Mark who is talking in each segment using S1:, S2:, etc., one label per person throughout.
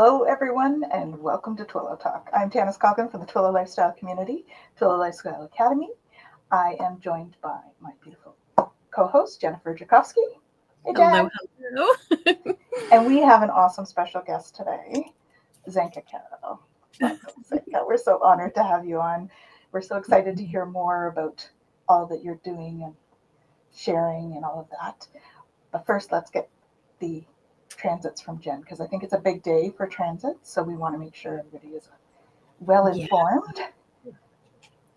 S1: Hello, everyone, and welcome to Twillow Talk. I'm Tanis Coughlin from the Twillow Lifestyle Community, Twillow Lifestyle Academy. I am joined by my beautiful co-host, Jennifer Jakowski. Hey, Jen.
S2: Hello.
S1: And we have an awesome special guest today, Zenka Caro. Welcome, Zenka. We're so honored to have you on. We're so excited to hear more about all that you're doing and sharing and all of that. But first, let's get the transits from Jen, because I think it's a big day for transits, so we want to make sure everybody is well informed.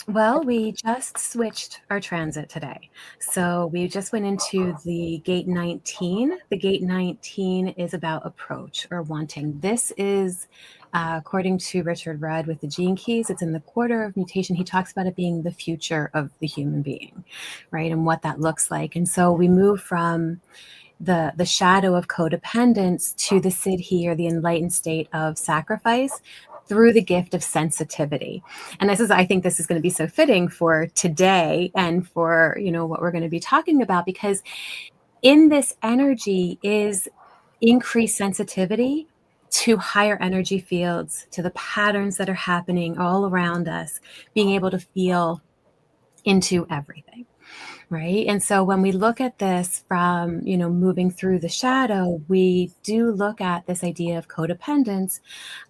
S2: Well, we just switched our transit today. So we just went into the gate 19. The gate 19 is about approach or wanting. This is, according to Richard Rudd with the Gene Keys, it's in the quarter of mutation. He talks about it being the future of the human being, right? And what that looks like. And so we move from the shadow of codependence to the siddhi, or the enlightened state of sacrifice, through the gift of sensitivity. And I think this is going to be so fitting for today and for, what we're going to be talking about, because in this energy is increased sensitivity to higher energy fields, to the patterns that are happening all around us, being able to feel into everything. Right. And so when we look at this from, moving through the shadow, we do look at this idea of codependence,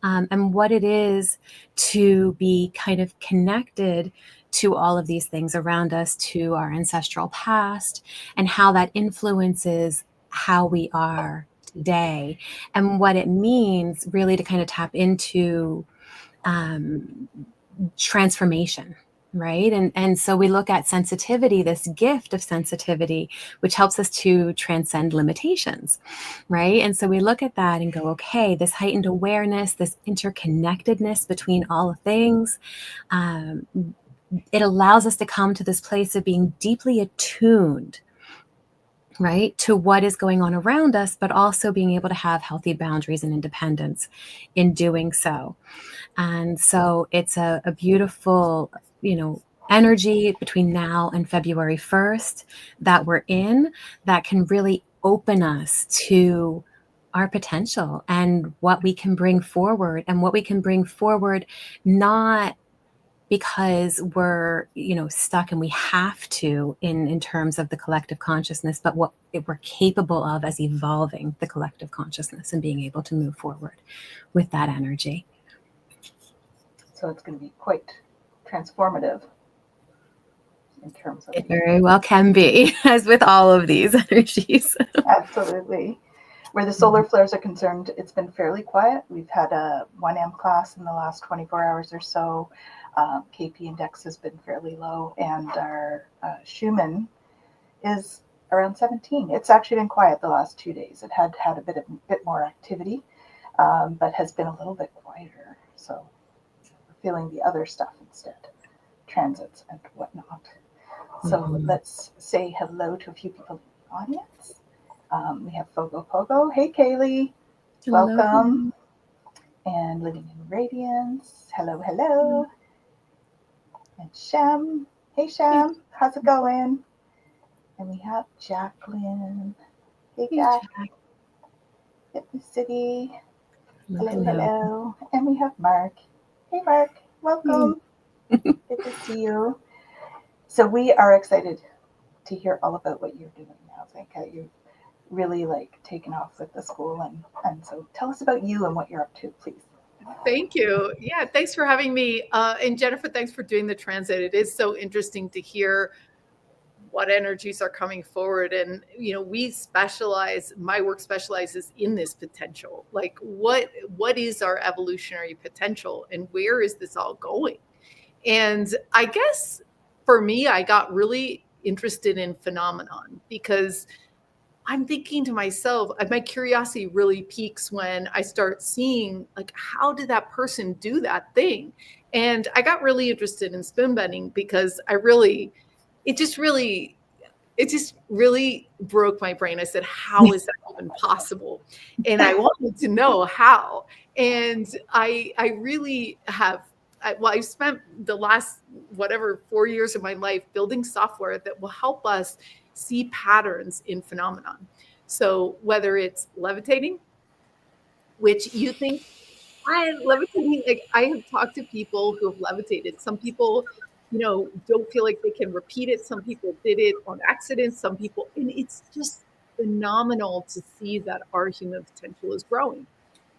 S2: and what it is to be kind of connected to all of these things around us, to our ancestral past, and how that influences how we are today, and what it means really to kind of tap into transformation. Right. And so we look at sensitivity, this gift of sensitivity, which helps us to transcend limitations. Right. And so we look at that and go, okay, this heightened awareness, this interconnectedness between all things, it allows us to come to this place of being deeply attuned, right, to what is going on around us, but also being able to have healthy boundaries and independence in doing so. And so it's a beautiful, energy between now and February 1st that we're in, that can really open us to our potential and what we can bring forward, and what we can bring forward, not because we're, stuck and we have to in terms of the collective consciousness, but what we're capable of as evolving the collective consciousness and being able to move forward with that energy.
S1: So it's going to be quite transformative in terms of...
S2: It very well can be, as with all of these energies.
S1: Absolutely. Where the solar flares are concerned, it's been fairly quiet. We've had a 1M class in the last 24 hours or so. KP index has been fairly low, and our Schumann is around 17. It's actually been quiet the last 2 days. It had a bit more activity, but has been a little bit quieter. So we're feeling the other stuff instead, transits and whatnot. So let's say hello to a few people in the audience. We have Fogo Pogo. Hey, Kaylee.
S2: Hello.
S1: Welcome. And Living in Radiance. Hello, hello. And Shem. Hey, Shem. How's it going? And we have Jacqueline. Hey, Jack. Fitness City. Hello, hello. And we have Mark. Hey, Mark. Welcome. Good to see you. So we are excited to hear all about what you're doing now, Zenka. You've really taken off with the school, and so tell us about you and what you're up to, please.
S3: Thank you. Yeah, thanks for having me. And Jennifer, thanks for doing the transit. It is so interesting to hear what energies are coming forward. And, my work specializes in this potential. Like what is our evolutionary potential, and where is this all going? And I guess for me, I got really interested in phenomenon, because I'm thinking to myself, my curiosity really peaks when I start seeing, how did that person do that thing? And I got really interested in spin bending, because it just really broke my brain. I said, how is that even possible? And I wanted to know how. And I really have, I've spent the last 4 years of my life building software that will help us see patterns in phenomenon. So whether it's levitating, which you think, I levitating, like I have talked to people who have levitated. Some people, don't feel like they can repeat it. Some people did it on accident. Some people, and it's just phenomenal to see that our human potential is growing.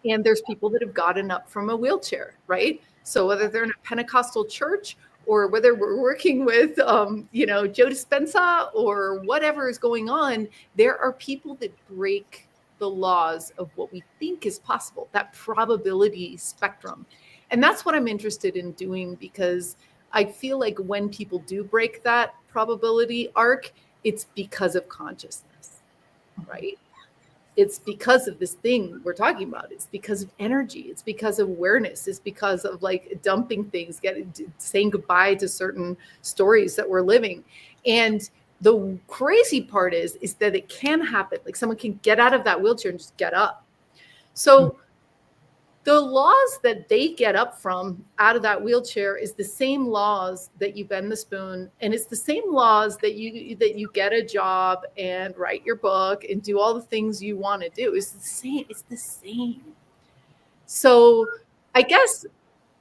S3: And there's people that have gotten up from a wheelchair, right? So whether they're in a Pentecostal church or whether we're working with, Joe Dispenza or whatever is going on, there are people that break the laws of what we think is possible, that probability spectrum. And that's what I'm interested in doing, because I feel like when people do break that probability arc, it's because of consciousness, right? It's because of this thing we're talking about. It's because of energy. It's because of awareness. It's because of like dumping things, saying goodbye to certain stories that we're living. And the crazy part is that it can happen. Like someone can get out of that wheelchair and just get up. So the laws that they get up from out of that wheelchair is the same laws that you bend the spoon, and it's the same laws that you get a job and write your book and do all the things you want to do. It's the same. So I guess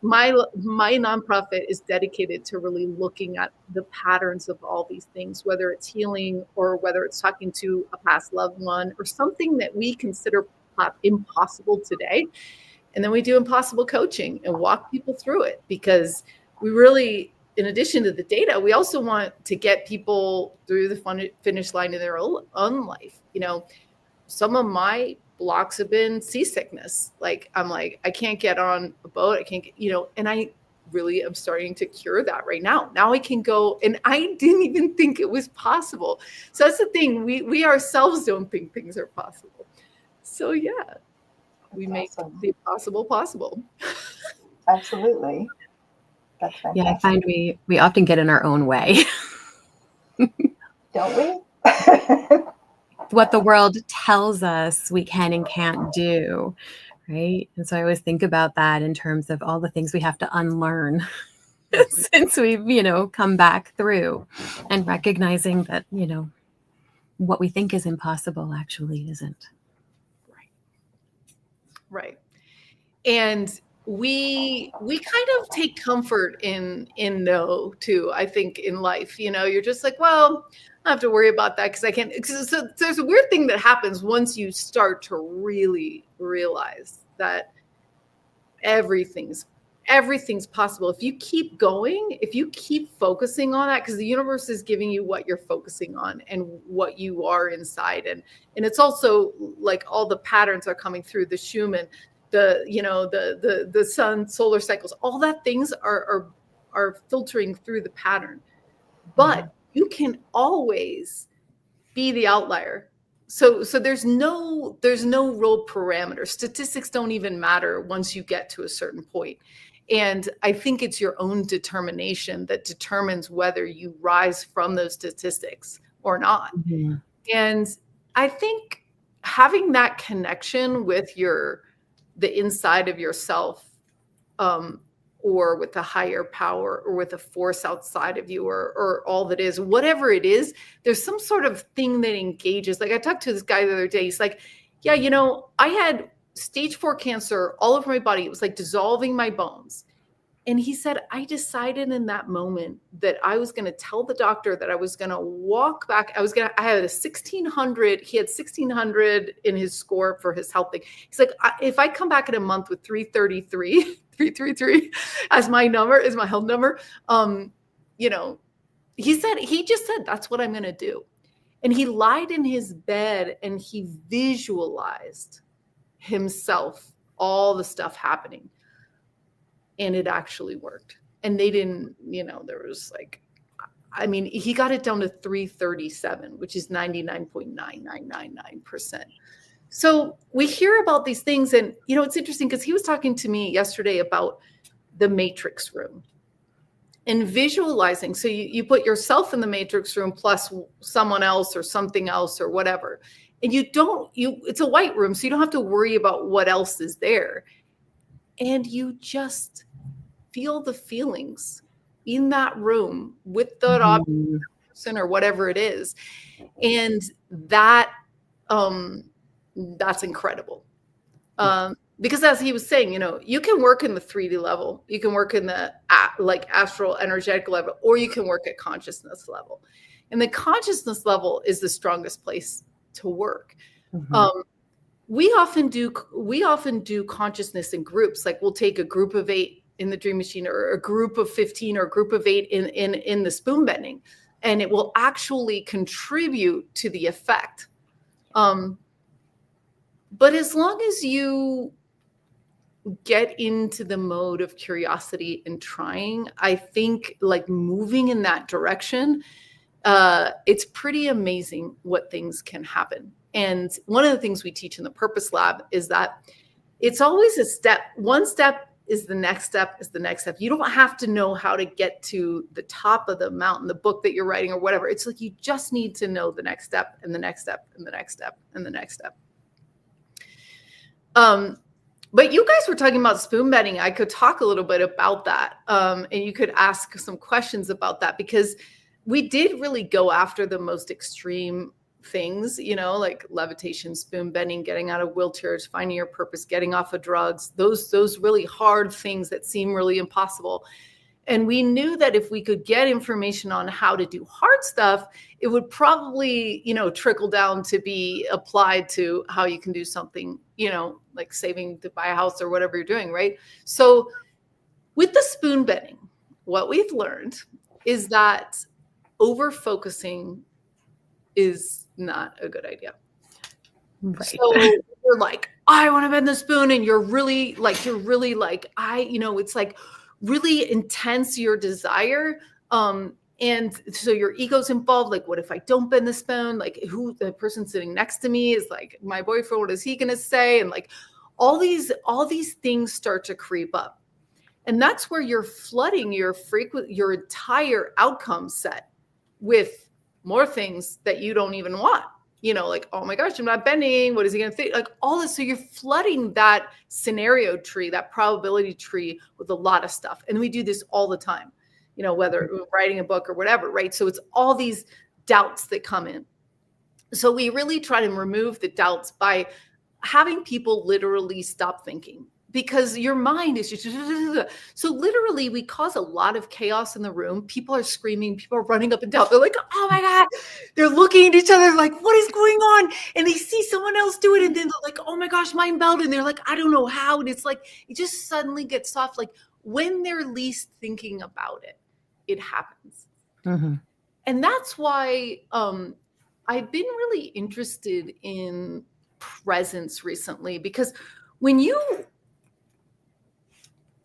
S3: my nonprofit is dedicated to really looking at the patterns of all these things, whether it's healing or whether it's talking to a past loved one or something that we consider impossible today. And then we do impossible coaching and walk people through it, because we really, in addition to the data, we also want to get people through the finish line in their own life. Some of my blocks have been seasickness. Like, I'm like, I can't get on a boat. I can't get, and I really am starting to cure that right now. Now I can go, and I didn't even think it was possible. So that's the thing. We ourselves don't think things are possible. So yeah. We make the impossible possible.
S1: Absolutely. That's fantastic.
S2: Yeah, I find we often get in our own way.
S1: Don't we?
S2: What the world tells us we can and can't do, right? And so I always think about that in terms of all the things we have to unlearn since we've, come back through, and recognizing that, what we think is impossible actually isn't.
S3: Right. And we kind of take comfort in no too, I think, in life. You're just like, well, I don't have to worry about that because I can't. So there's a weird thing that happens once you start to really realize that everything's possible. If you keep going, if you keep focusing on that, because the universe is giving you what you're focusing on and what you are inside. And it's also like all the patterns are coming through the Schumann, the sun, solar cycles, all that things are filtering through the pattern. But you can always be the outlier. So there's no real parameter. Statistics don't even matter once you get to a certain point. And I think it's your own determination that determines whether you rise from those statistics or not. Mm-hmm. And I think having that connection with the inside of yourself, or with a higher power, or with a force outside of you, or all that is, whatever it is, there's some sort of thing that engages. Like I talked to this guy the other day. He's like, yeah, I had stage 4 cancer all over my body. It was like dissolving my bones. And he said, I decided in that moment that I was going to tell the doctor that I was going to walk back. I had a 1600. He had 1600 in his score for his health thing. He's like, if I come back in a month with 333 as my number, is my health number, he just said, that's what I'm going to do. And he lied in his bed and he visualized himself, all the stuff happening. And it actually worked. And they didn't, there was he got it down to 337, which is 99.9999%. So we hear about these things, and, it's interesting because he was talking to me yesterday about the matrix room and visualizing. So you put yourself in the matrix room plus someone else or something else or whatever. And it's a white room, so you don't have to worry about what else is there. And you just feel the feelings in that room with the person or whatever it is. And that's incredible. because as he was saying, you can work in the 3D level, you can work in the like astral energetic level, or you can work at consciousness level. And the consciousness level is the strongest place to work.
S2: Mhm.
S3: We often do consciousness in groups. Like we'll take a group of 8 in the Dream Machine, or a group of 15, or a group of 8 in the spoon bending, and it will actually contribute to the effect. But as long as you get into the mode of curiosity and trying, I think like moving in that direction, it's pretty amazing what things can happen. And one of the things we teach in the Purpose Lab is that it's always a step. One step is the next step is the next step. You don't have to know how to get to the top of the mountain, the book that you're writing or whatever. It's like you just need to know the next step and the next step and the next step and the next step. But you guys were talking about spoon bending. I could talk a little bit about that. And you could ask some questions about that, because we did really go after the most extreme things, like levitation, spoon bending, getting out of wheelchairs, finding your purpose, getting off of drugs, those really hard things that seem really impossible. And we knew that if we could get information on how to do hard stuff, it would probably, trickle down to be applied to how you can do something, like saving to buy a house or whatever you're doing, right? So with the spoon bending, what we've learned is that over focusing is not a good idea.
S2: Right.
S3: So you're like, I want to bend the spoon, and you're really like, it's like really intense, your desire. And so your ego's involved. Like, what if I don't bend the spoon? Like, who the person sitting next to me is like my boyfriend, what is he going to say? And like all these things start to creep up. And that's where you're flooding your entire outcome set with more things that you don't even want. Like, oh my gosh, I'm not bending. What is he going to think? Like all this. So you're flooding that scenario tree, that probability tree, with a lot of stuff. And we do this all the time, whether we're writing a book or whatever, right? So it's all these doubts that come in. So we really try to remove the doubts by having people literally stop thinking, because your mind is just so literally we cause a lot of chaos in the room. People are screaming, people are running up and down. They're like, oh my God, they're looking at each other like, what is going on? And they see someone else do it, and then they're like, oh my gosh, mind meld, and they're like, I don't know how. And it's like it just suddenly gets soft. Like when they're least thinking about it, it happens.
S2: Mm-hmm.
S3: And that's why I've been really interested in presence recently, because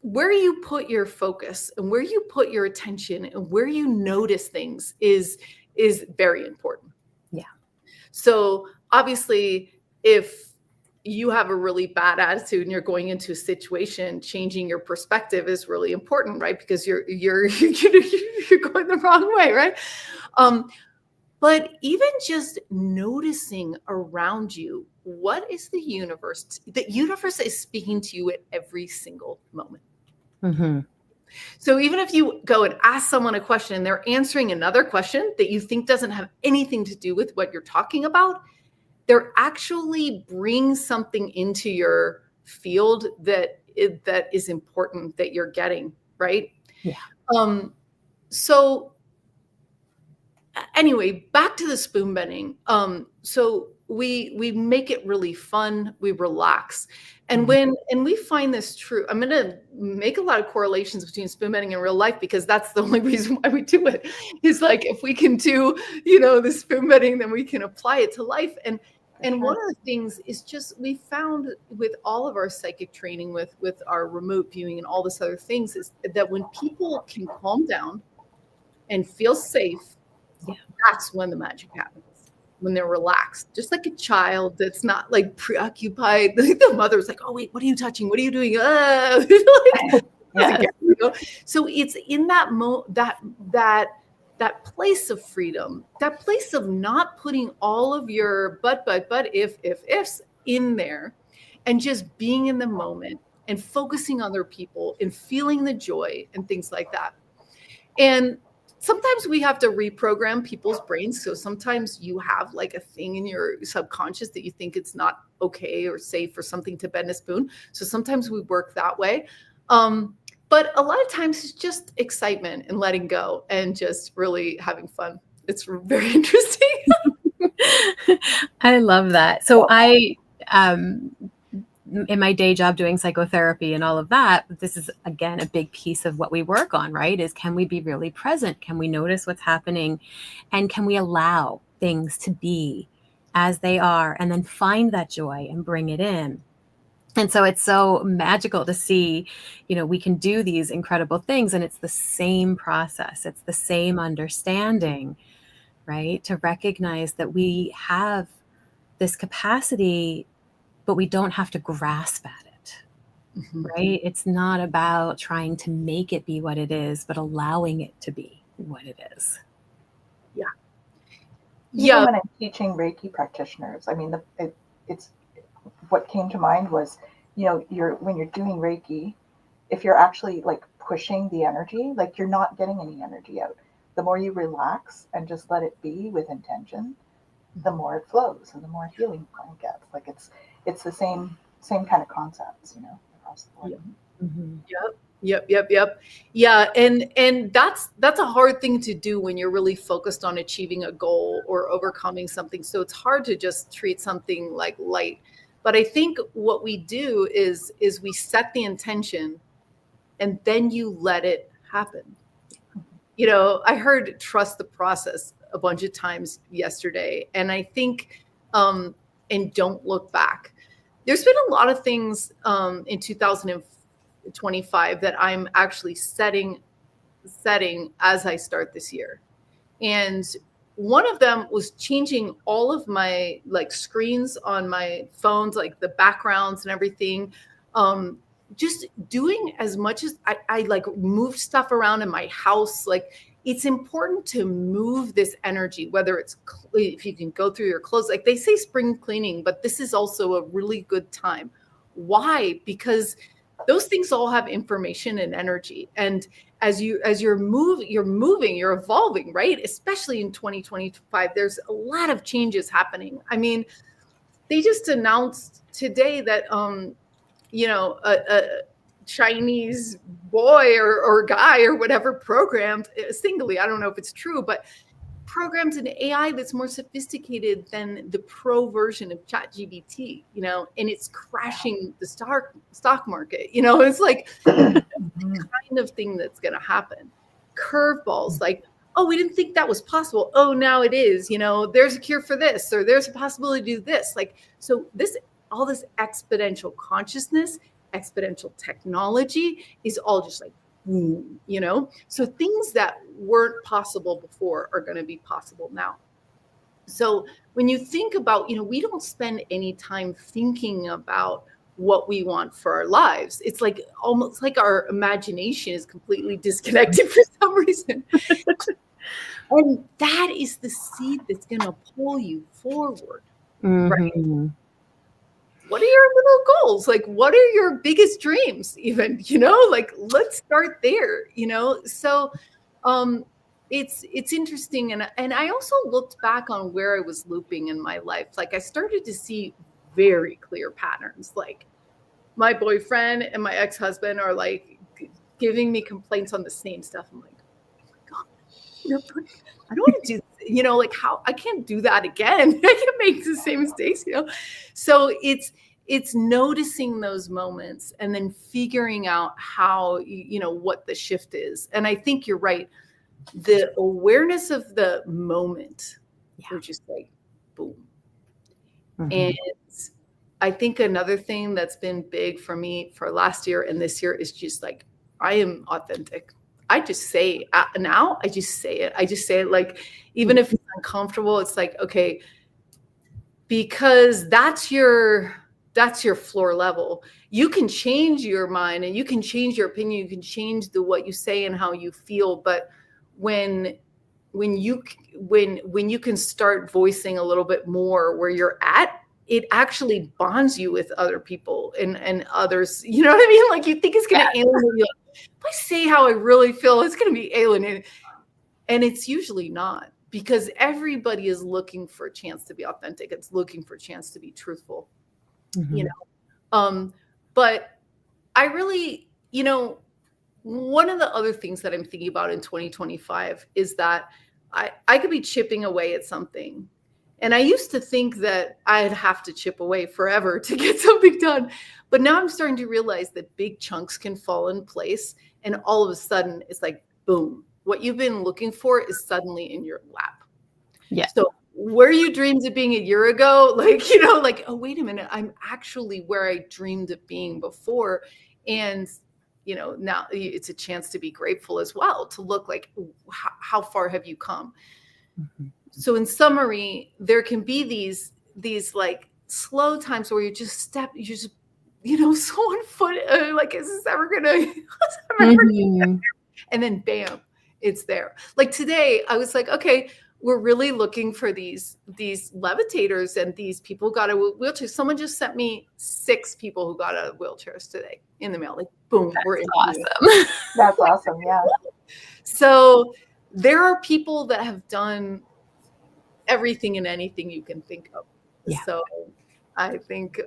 S3: where you put your focus and where you put your attention and where you notice things is very important.
S2: Yeah. So
S3: obviously, if you have a really bad attitude and you're going into a situation, changing your perspective is really important, right? Because you're going the wrong way, right? But even just noticing around you, what is the universe? The universe is speaking to you at every single moment.
S2: Mm-hmm.
S3: So even if you go and ask someone a question and they're answering another question that you think doesn't have anything to do with what you're talking about, they're actually bring something into your field that is important that you're getting, right?
S2: Yeah.
S3: So anyway, back to the spoon bending. So we make it really fun. We relax. And and we find this true, I'm going to make a lot of correlations between spoon bending and real life, because that's the only reason why we do it. Is like, if we can do, the spoon bending, then we can apply it to life. And one of the things is just, we found with all of our psychic training, with our remote viewing and all this other things, is that when people can calm down and feel safe, that's when the magic happens. When they're relaxed, just like a child that's not like preoccupied. The mother's like, oh wait, what are you touching? What are you doing? So it's in that that place of freedom, that place of not putting all of your but ifs in there, and just being in the moment and focusing on other people and feeling the joy and things like that. And sometimes we have to reprogram people's brains. So sometimes you have like a thing in your subconscious that you think it's not okay or safe for something to bend a spoon. So sometimes we work that way. But a lot of times it's just excitement and letting go and just really having fun. It's very interesting.
S2: I love that. So I, in my day job doing psychotherapy and all of that, this is, again, a big piece of what we work on, right? Is can we be really present? Can we notice what's happening? And can we allow things to be as they are and then find that joy and bring it in? And so it's so magical to see, we can do these incredible things, and it's the same process. It's the same understanding, right? To recognize that we have this capacity, but we don't have to grasp at it, right? It's not about trying to make it be what it is, but allowing it to be what it is.
S3: Yeah.
S1: Even when I'm teaching Reiki practitioners, I mean, it's what came to mind was, when you're doing Reiki, if you're actually like pushing the energy, like you're not getting any energy out. The more you relax and just let it be with intention, the more it flows and the more healing it gets. Like it's the same kind of concepts, across the board.
S2: Yeah. Mm-hmm.
S3: Yep. Yeah. And that's a hard thing to do when you're really focused on achieving a goal or overcoming something. So it's hard to just treat something like light. But I think what we do is we set the intention and then you let it happen. I heard trust the process a bunch of times yesterday. And I think, and don't look back. There's been a lot of things in 2025 that I'm actually setting as I start this year. And one of them was changing all of my like screens on my phones, like the backgrounds and everything. Just doing as much as I like moved stuff around in my house. Like it's important to move this energy, whether it's if you can go through your clothes, like they say spring cleaning, but this is also a really good time. Why? Because those things all have information and energy. And as you're moving, you're evolving, right? Especially in 2025, there's a lot of changes happening. I mean, they just announced today that, a Chinese boy or guy or whatever programmed singly, I don't know if it's true, but programmed an AI that's more sophisticated than the pro version of ChatGPT, and it's crashing the stock market. It's like the kind of thing that's going to happen. Curveballs, like, oh, we didn't think that was possible. Oh, now it is. There's a cure for this, or there's a possibility to do this. Like, so all this exponential consciousness, exponential technology is all just like, boom, so things that weren't possible before are going to be possible now. So when you think about, we don't spend any time thinking about what we want for our lives. It's like almost like our imagination is completely disconnected for some reason. And that is the seed that's going to pull you forward, right? What are your little goals? Like, what are your biggest dreams even, like, let's start there, So it's interesting. And I also looked back on where I was looping in my life. Like I started to see very clear patterns. Like my boyfriend and my ex-husband are like giving me complaints on the same stuff. I'm like, oh my God, I don't want to do this. Like how I can't do that again. I can't make the same mistakes, So it's noticing those moments and then figuring out how, what the shift is. And I think you're right. The awareness of the moment, which is like, boom. And I think another thing that's been big for me for last year and this year is just like, I am authentic. I just say now, I just say it like, even if it's uncomfortable, it's like, okay, because that's your floor level. You can change your mind and you can change your opinion. You can change what you say and how you feel. But when you can start voicing a little bit more where you're at, it actually bonds you with other people and others. You know what I mean? Like you think it's going to alienate you. If I say how I really feel, it's going to be alienating. And it's usually not, because everybody is looking for a chance to be authentic. It's looking for a chance to be truthful, you know? But I really, you know, one of the other things that I'm thinking about in 2025 is that I could be chipping away at something. And I used to think that I'd have to chip away forever to get something done. But now I'm starting to realize that big chunks can fall in place. And all of a sudden, it's like, boom, what you've been looking for is suddenly in your lap.
S2: Yeah.
S3: So where you dreamed of being a year ago, like, you know, like, oh, wait a minute, I'm actually where I dreamed of being before. And, you know, now it's a chance to be grateful as well, to look like, how far have you come? So in summary, there can be these like slow times where you just, you know, so on foot, like, is this ever gonna, and then bam, it's there. Like today, I was like, okay, we're really looking for these levitators and these people who got a wheelchair. Someone just sent me 6 people who got out of wheelchairs today in the mail. Like, boom, we're in.
S2: Awesome.
S1: That's awesome. Yeah.
S3: So there are people that have done everything and anything you can think of.
S2: Yeah.
S3: So I think,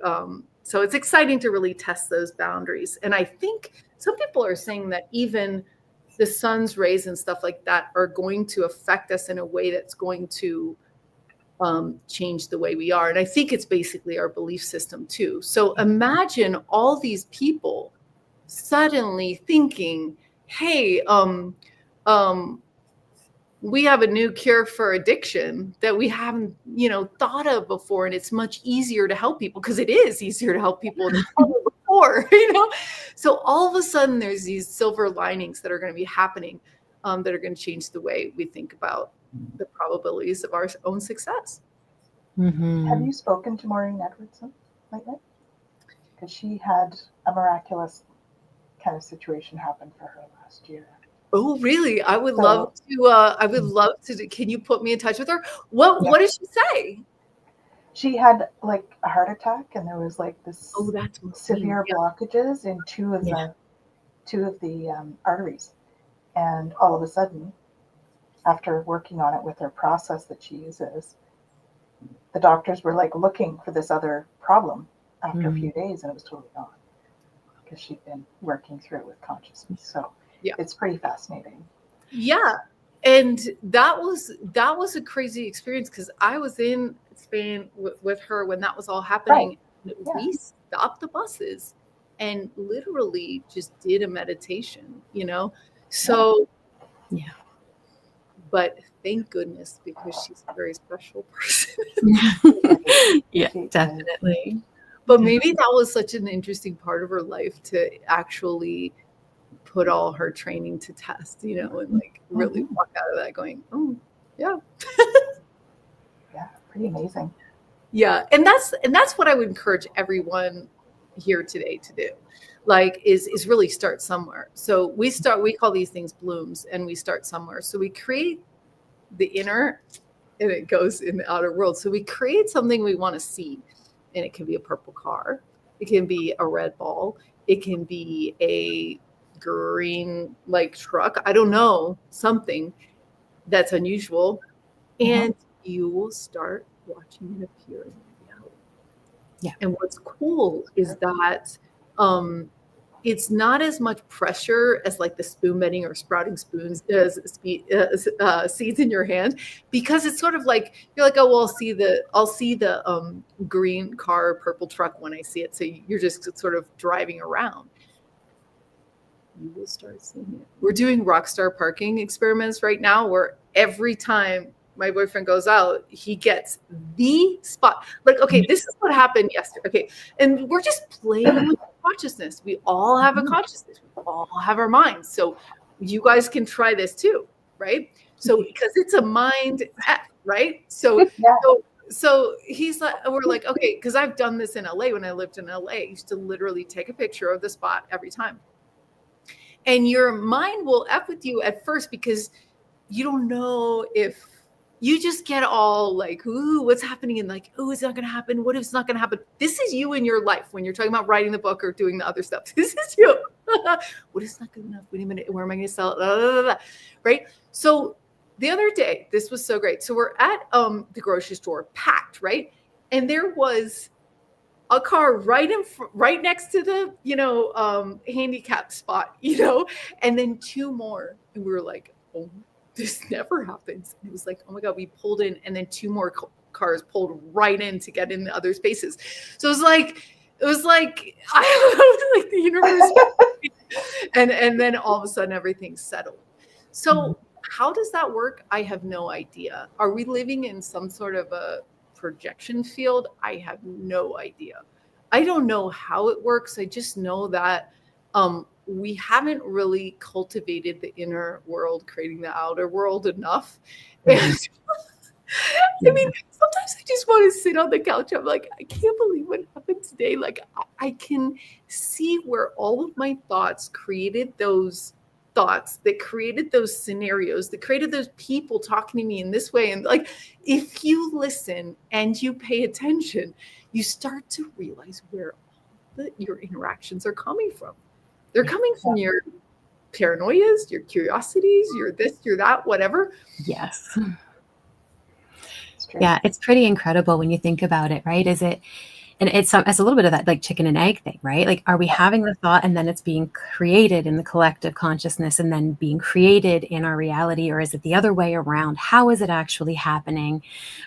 S3: so it's exciting to really test those boundaries. And I think some people are saying that even the sun's rays and stuff like that are going to affect us in a way that's going to change the way we are. And I think it's basically our belief system too. So imagine all these people suddenly thinking, hey, we have a new cure for addiction that we haven't, you know, thought of before. And it's much easier to help people, because it is easier to help people than before, you know? So all of a sudden there's these silver linings that are going to be happening, that are going to change the way we think about the probabilities of our own success.
S1: Have you spoken to Maureen Edwardson lately? Because she had a miraculous kind of situation happen for her last year.
S3: Oh, really? I would love to. Can you put me in touch with her? What did she say?
S1: She had like a heart attack, and there was like this
S3: that's
S1: severe blockages in two of the arteries. And all of a sudden, after working on it with her process that she uses, the doctors were like looking for this other problem after a few days, and it was totally gone, because she'd been working through it with consciousness. So it's pretty fascinating. Yeah.
S3: And that was a crazy experience, because I was in Spain with her when that was all happening. Right. We stopped the buses and literally just did a meditation, you know? So, but thank goodness, because she's a very special person.
S2: Yeah, definitely.
S3: But maybe that was such an interesting part of her life, to actually put all her training to test, you know, and like really walk out of that going, oh, yeah.
S1: Yeah, pretty amazing.
S3: Yeah. And that's what I would encourage everyone here today to do. Like is really start somewhere. So we call these things blooms, and we start somewhere. So we create the inner, and it goes in the outer world. So we create something we want to see, and it can be a purple car. It can be a red ball. It can be a green like truck. I don't know, something that's unusual. And you will start watching it appear in reality. Yeah. And what's cool is that it's not as much pressure as like the spoon bending or sprouting spoons seeds in your hand, because it's sort of like you're like, oh well, I'll see the green car or purple truck when I see it. So you're just sort of driving around. You will start seeing it. We're doing rockstar parking experiments right now, where every time my boyfriend goes out, he gets the spot. Like, okay, this is what happened yesterday. Okay. And we're just playing with consciousness. We all have a consciousness. We all have our minds. So you guys can try this too, right? So because it's a mind app, right? So he's like, we're like, okay, because I've done this in LA. When I lived in LA, I used to literally take a picture of the spot every time. And your mind will F with you at first, because you don't know, if you just get all like, ooh, what's happening? And like, ooh, it's not going to happen. What if it's not going to happen? This is you in your life when you're talking about writing the book or doing the other stuff. This is you. What is not good enough? Wait a minute. Where am I going to sell it? Right? So the other day, this was so great. So we're at the grocery store, packed, right? And there was a car right next to the handicap spot, and then two more, and we were like, oh, this never happens. And it was like, oh my god, we pulled in, and then two more cars pulled right in to get in the other spaces. So it was like I don't know, like the universe. and then all of a sudden everything's settled. So how does that work? I have no idea. Are we living in some sort of a projection field? I have no idea. I don't know how it works. I just know that we haven't really cultivated the inner world, creating the outer world enough. And I mean, sometimes I just want to sit on the couch. I'm like, I can't believe what happened today. Like, I can see where all of my thoughts created those thoughts, that created those scenarios, that created those people talking to me in this way. And like, if you listen and you pay attention, you start to realize where all your interactions are coming from. They're coming from your paranoias, your curiosities, your this, your that, whatever.
S2: Yes. Yeah, it's pretty incredible when you think about it, right? And it's a little bit of that like chicken and egg thing, right? Like, are we having the thought and then it's being created in the collective consciousness and then being created in our reality? Or is it the other way around? How is it actually happening,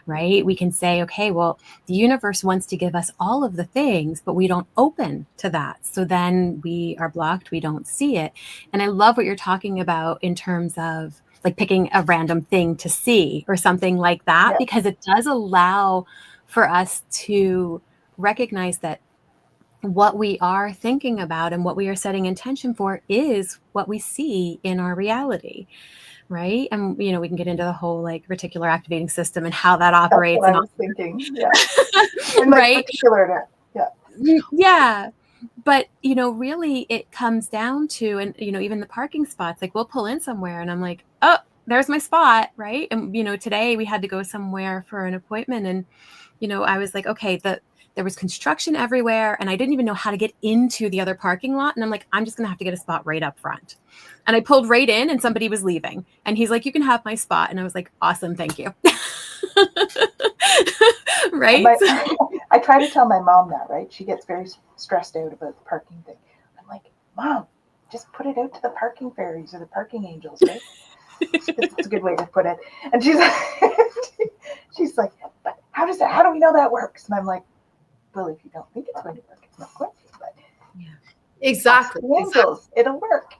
S2: right? We can say, okay, well, the universe wants to give us all of the things, but we don't open to that. So then we are blocked, we don't see it. And I love what you're talking about in terms of like picking a random thing to see or something like that, because it does allow for us to recognize that what we are thinking about and what we are setting intention for is what we see in our reality, right? And we can get into the whole like reticular activating system and how that operates.
S1: That's what I was thinking. Yeah. And
S2: right.
S1: Yeah.
S2: But really it comes down to, and even the parking spots, like we'll pull in somewhere and I'm like, oh, there's my spot, right? And today we had to go somewhere for an appointment, and I was like, okay, there was construction everywhere and I didn't even know how to get into the other parking lot. And I'm like, I'm just going to have to get a spot right up front. And I pulled right in and somebody was leaving. And he's like, you can have my spot. And I was like, awesome. Thank you. Right?
S1: I try to tell my mom that, right? She gets very stressed out about the parking thing. I'm like, Mom, just put it out to the parking fairies or the parking angels, right? It's a good way to put it. And she's like, but how do we know that works? And I'm like, well, if you don't think it's going to work, it's not going to. But
S3: exactly.
S1: It'll work.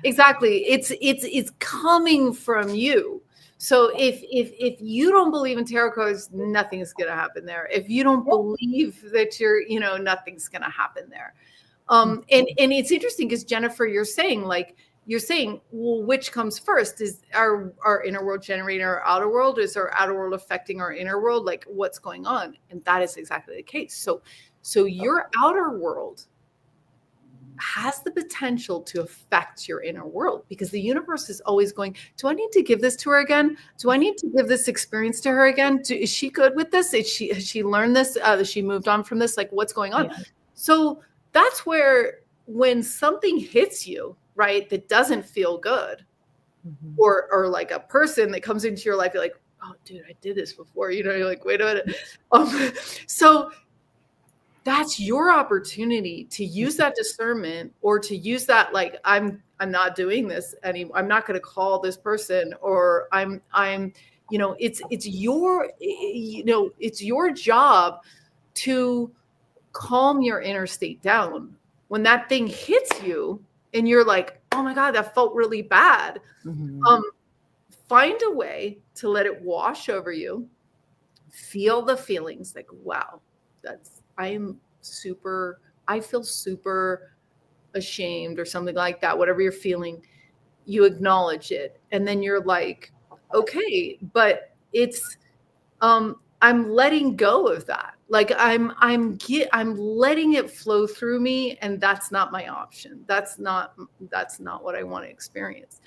S3: Exactly. It's coming from you. So if you don't believe in tarot cards, nothing's going to happen there. If you don't believe that nothing's going to happen there. And it's interesting because Jennifer, you're saying, well, which comes first? Is our inner world generating our outer world? Is our outer world affecting our inner world? Like, what's going on? And that is exactly the case. So your outer world has the potential to affect your inner world, because the universe is always going, do I need to give this to her again? Do I need to give this experience to her again? Is she good with this? Has she learned this? Has she moved on from this? Like, what's going on? Yeah. So that's where, when something hits you, right, that doesn't feel good, or like a person that comes into your life, you're like, oh, dude, I did this before. You're like, wait a minute. So that's your opportunity to use that discernment, or to use that, like, I'm not doing this anymore. I'm not going to call this person, or it's your job to calm your inner state down. When that thing hits you and you're like, oh my God, that felt really bad. Find a way to let it wash over you. Feel the feelings, like, wow, I feel super ashamed or something like that. Whatever you're feeling, you acknowledge it. And then you're like, okay, but it's, I'm letting go of that. Like I'm letting it flow through me, and that's not my option. That's not what I want to experience.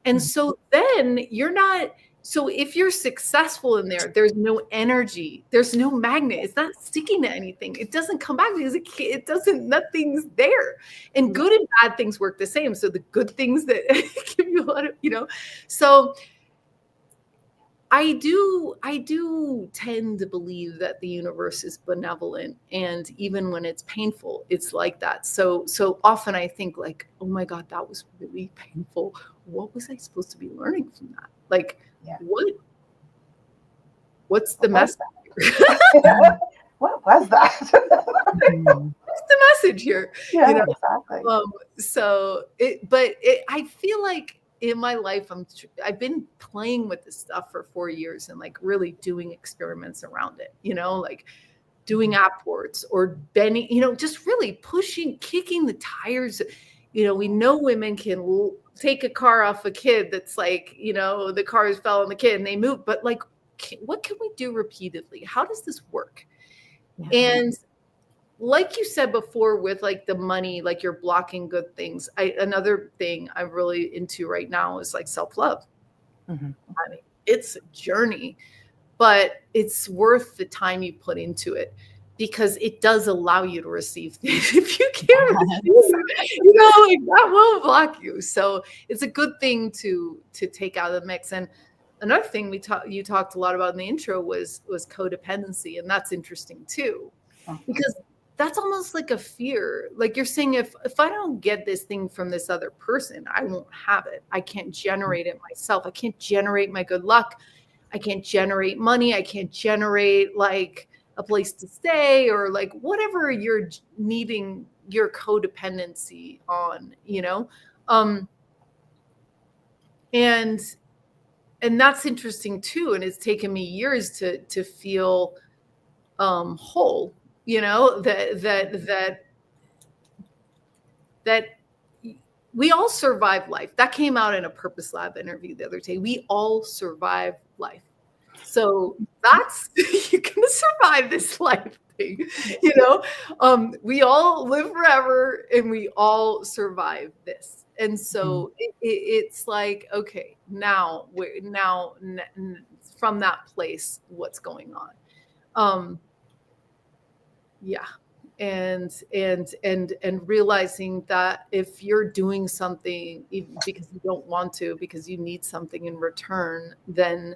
S3: And so then you're not, So if you're successful in there, there's no energy, there's no magnet. It's not sticking to anything. It doesn't come back because it doesn't, nothing's there. And good and bad things work the same. So the good things that give you a lot of, so I do tend to believe that the universe is benevolent, and even when it's painful, it's like that. So often I think like, oh my God, that was really painful. What was I supposed to be learning from that? Like, what's the message?
S1: What was that?
S3: What's the message here?
S1: Yeah, exactly.
S3: I feel like in my life, I've been playing with this stuff for 4 years and like really doing experiments around it, like doing app ports or bending, just really pushing, kicking the tires. We know women can take a car off a kid that's like, the cars fell on the kid and they move, but like, what can we do repeatedly? How does this work? Yeah. And like you said before, with like the money, like you're blocking good things. Another thing I'm really into right now is like self-love. Mm-hmm. I mean, it's a journey, but it's worth the time you put into it, because it does allow you to receive things. If you can't receive, like that will block you. So it's a good thing to take out of the mix. And another thing you talked a lot about in the intro was codependency, and that's interesting too, because that's almost like a fear. Like you're saying, if I don't get this thing from this other person, I won't have it. I can't generate it myself. I can't generate my good luck. I can't generate money. I can't generate like a place to stay or like whatever you're needing your codependency on, and that's interesting too. And it's taken me years to feel whole, that we all survive life. That came out in a Purpose Lab interview the other day. We all survive life. So that's, you're going to survive this life thing, we all live forever and we all survive this. And so it's like, okay, now from that place, what's going on? And realizing that if you're doing something even because you don't want to, because you need something in return, then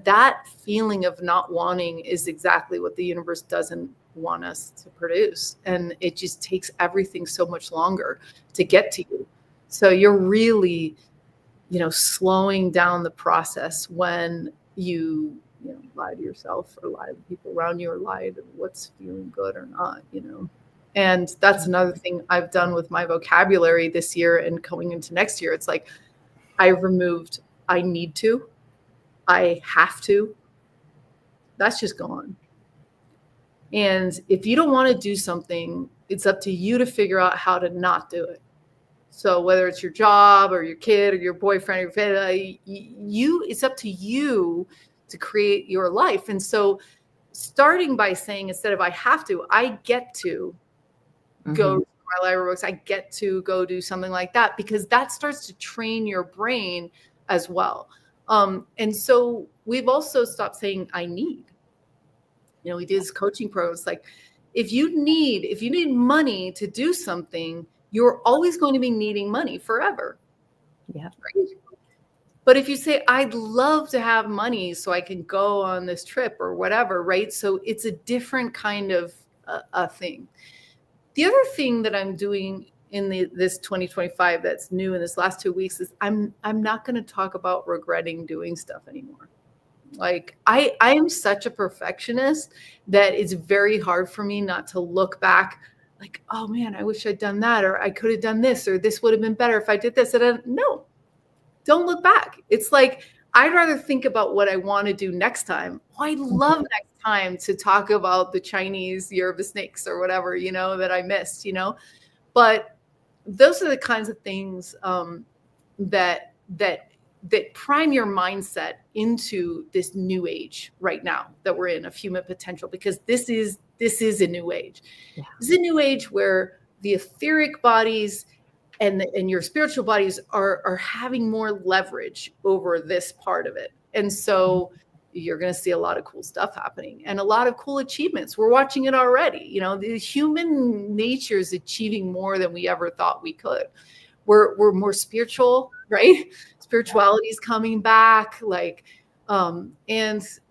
S3: that feeling of not wanting is exactly what the universe doesn't want us to produce. And it just takes everything so much longer to get to you. So you're really, slowing down the process when you lie to yourself or lie to the people around you or lie to what's feeling good or not, And that's another thing I've done with my vocabulary this year and going into next year. It's like I removed I need to, I have to. That's just gone. And if you don't want to do something, it's up to you to figure out how to not do it. So whether it's your job or your kid or your boyfriend or your family, it's up to you to create your life. And so starting by saying, instead of I have to, I get to go to my library books, I get to go do something like that, because that starts to train your brain as well. And so we've also stopped saying I need. We did this coaching program. It's like, if you need money to do something, you're always going to be needing money forever. Yeah. Right? But if you say, I'd love to have money so I can go on this trip or whatever, right? So it's a different kind of a thing. The other thing that I'm doing in this 2025 that's new in this last 2 weeks is I'm not going to talk about regretting doing stuff anymore. Like I am such a perfectionist that it's very hard for me not to look back like, oh man, I wish I'd done that, or I could have done this, or this would have been better if I did this. And no, don't look back. It's like, I'd rather think about what I want to do next time. Oh, I'd love next time to talk about the Chinese Year of the Snakes or whatever, that I missed, But those are the kinds of things that prime your mindset into this new age right now that we're in, of human potential, because this is a new age. Yeah. This is a new age where the etheric bodies and your spiritual bodies are having more leverage over this part of it. And so you're going to see a lot of cool stuff happening and a lot of cool achievements. We're watching it already. You know, the human nature is achieving more than we ever thought we could. We're more spiritual, right? Spirituality is coming back, like, and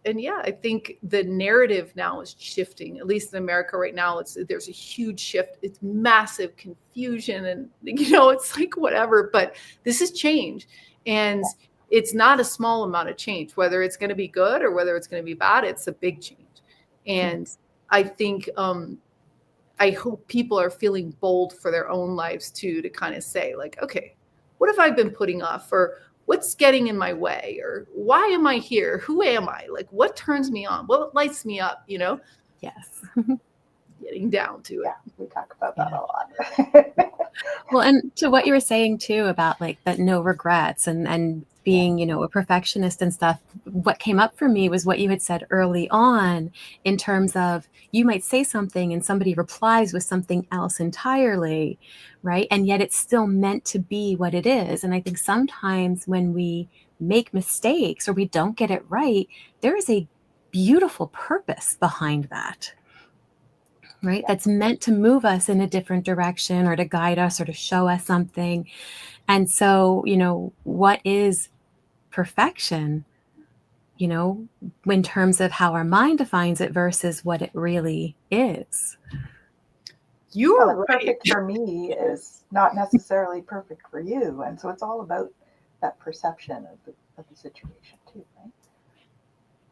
S3: yeah, I think the narrative now is shifting. At least in America right now, there's a huge shift. It's massive confusion, and it's like whatever. But this is change, and it's not a small amount of change. Whether it's going to be good or whether it's going to be bad, it's a big change. And I think I hope people are feeling bold for their own lives too, to kind of say like, okay, what have I been putting off, or what's getting in my way, or why am I here? Who am I? Like, what turns me on? What lights me up?
S2: Yes.
S3: Getting down to it.
S1: Yeah, we talk about that a lot.
S2: Well, and to what you were saying too about like that no regrets and being, a perfectionist and stuff, what came up for me was what you had said early on in terms of you might say something and somebody replies with something else entirely, right? And yet it's still meant to be what it is. And I think sometimes when we make mistakes or we don't get it right, there is a beautiful purpose behind that. Right? That's meant to move us in a different direction or to guide us or to show us something. And so, what is perfection, in terms of how our mind defines it versus what it really is?
S3: You're right.
S1: Perfect for me is not necessarily perfect for you. And so it's all about that perception of the situation too, right?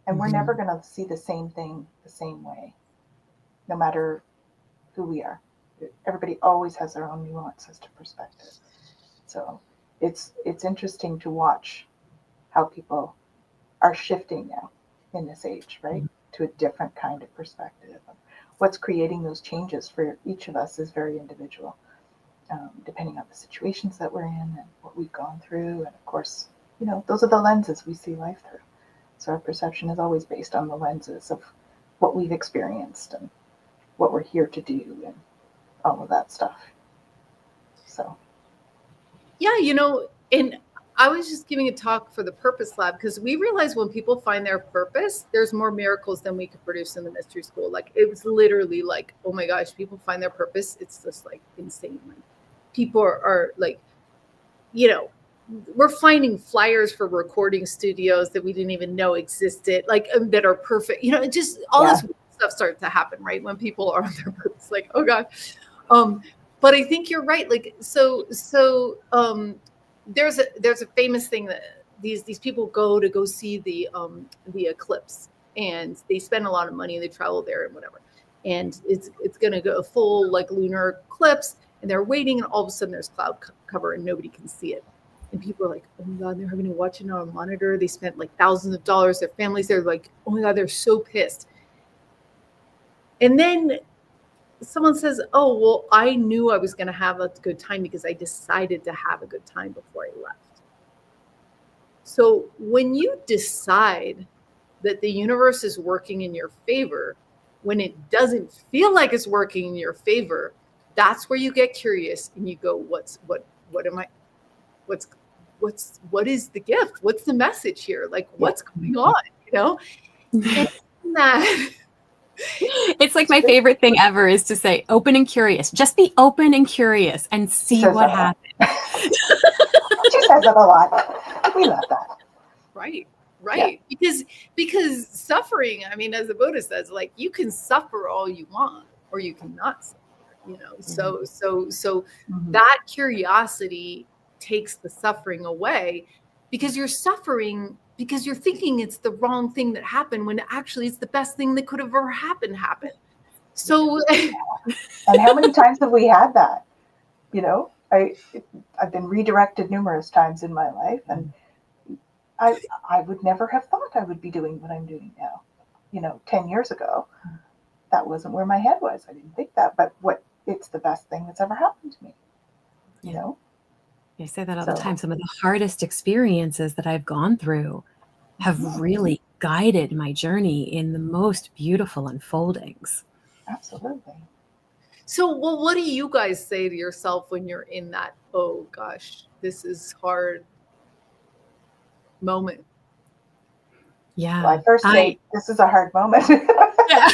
S1: And we're never going to see the same thing the same way, no matter who we are. Everybody always has their own nuances to perspective. So it's interesting to watch how people are shifting now in this age, right? To a different kind of perspective. What's creating those changes for each of us is very individual, depending on the situations that we're in and what we've gone through. And of course, those are the lenses we see life through. So our perception is always based on the lenses of what we've experienced and what we're here to do and all of that stuff. So.
S3: Yeah, and I was just giving a talk for the Purpose Lab because we realized when people find their purpose, there's more miracles than we could produce in the mystery school. Like, it was literally like, oh my gosh, people find their purpose. It's just like insane. Like, people are like, we're finding flyers for recording studios that we didn't even know existed, like that are perfect. Just all this stuff starts to happen, right? When people are on their purpose, like, oh God. But I think you're right. Like, so there's a famous thing that these people go see the eclipse, and they spend a lot of money and they travel there and whatever. And it's going to go full like lunar eclipse, and they're waiting, and all of a sudden there's cloud cover and nobody can see it. And people are like, oh my God, they're having to watch it on a monitor. They spent like thousands of dollars. Their families, they're like, oh my God, they're so pissed. And then someone says, oh, well, I knew I was going to have a good time because I decided to have a good time before I left. So when you decide that the universe is working in your favor, when it doesn't feel like it's working in your favor, that's where you get curious and you go, what is the gift? What's the message here? Like, what's going on? And that
S2: it's like my favorite thing ever is to say open and curious. Just be open and curious and see what happens.
S1: She says that a lot. We love that.
S3: Right. Yeah. Because suffering, I mean, as the Buddha says, like, you can suffer all you want or you cannot suffer, so that curiosity takes the suffering away, because you're suffering because you're thinking it's the wrong thing that happened when actually it's the best thing that could have ever happened. So
S1: and how many times have we had that? I've been redirected numerous times in my life, and I would never have thought I would be doing what I'm doing now. 10 years ago, that wasn't where my head was. I didn't think that, but it's the best thing that's ever happened to me.
S2: I say that all the time. Some of the hardest experiences that I've gone through have really guided my journey in the most beautiful unfoldings.
S1: Absolutely.
S3: So, well, what do you guys say to yourself when you're in that, oh gosh, this is hard moment?
S2: Yeah.
S1: So I first say, this is a hard moment.
S2: Yeah.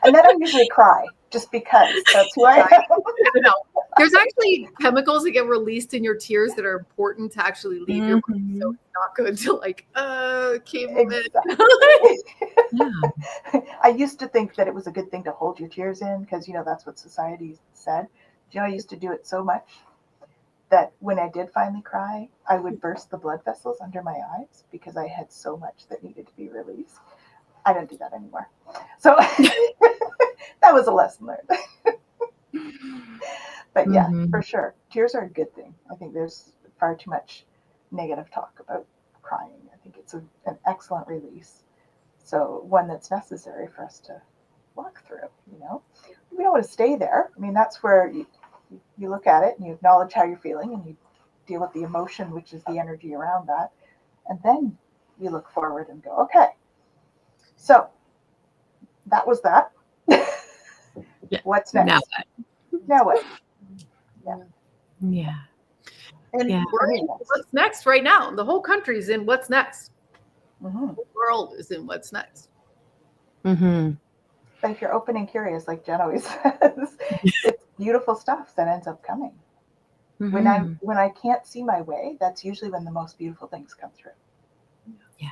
S1: And then I usually cry just because that's who I am.
S3: I don't know. There's actually chemicals that get released in your tears that are important to actually leave your body. So it's not good to like, keep it.
S2: Yeah.
S1: I used to think that it was a good thing to hold your tears in because, that's what society said. I used to do it so much that when I did finally cry, I would burst the blood vessels under my eyes because I had so much that needed to be released. I don't do that anymore. So that was a lesson learned. But yeah, for sure. Tears are a good thing. I think there's far too much negative talk about crying. I think it's an excellent release. So one that's necessary for us to walk through, We don't want to stay there. I mean, that's where you look at it and you acknowledge how you're feeling and you deal with the emotion, which is the energy around that. And then you look forward and go, okay, so that was that.
S2: Yeah.
S1: What's next? Now what?
S2: Yeah.
S3: And we're in what's next right now. The whole country's in what's next.
S1: Mm-hmm.
S3: The world is in what's next.
S2: Mm-hmm.
S1: But if you're open and curious, like Jen always says, it's beautiful stuff that ends up coming.
S2: Mm-hmm.
S1: When I can't see my way, that's usually when the most beautiful things come through.
S2: Yeah.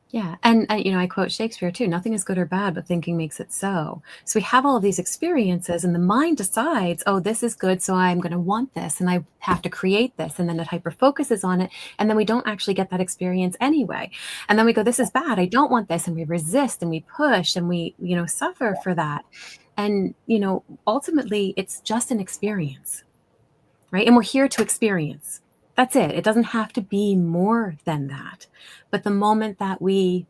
S2: Yeah. And, I quote Shakespeare too, nothing is good or bad, but thinking makes it so. So we have all of these experiences and the mind decides, oh, this is good. So I'm going to want this and I have to create this. And then it hyper focuses on it. And then we don't actually get that experience anyway. And then we go, this is bad. I don't want this. And we resist and we push and we, suffer for that. And, ultimately it's just an experience, right? And we're here to experience. That's it. It doesn't have to be more than that. But the moment that we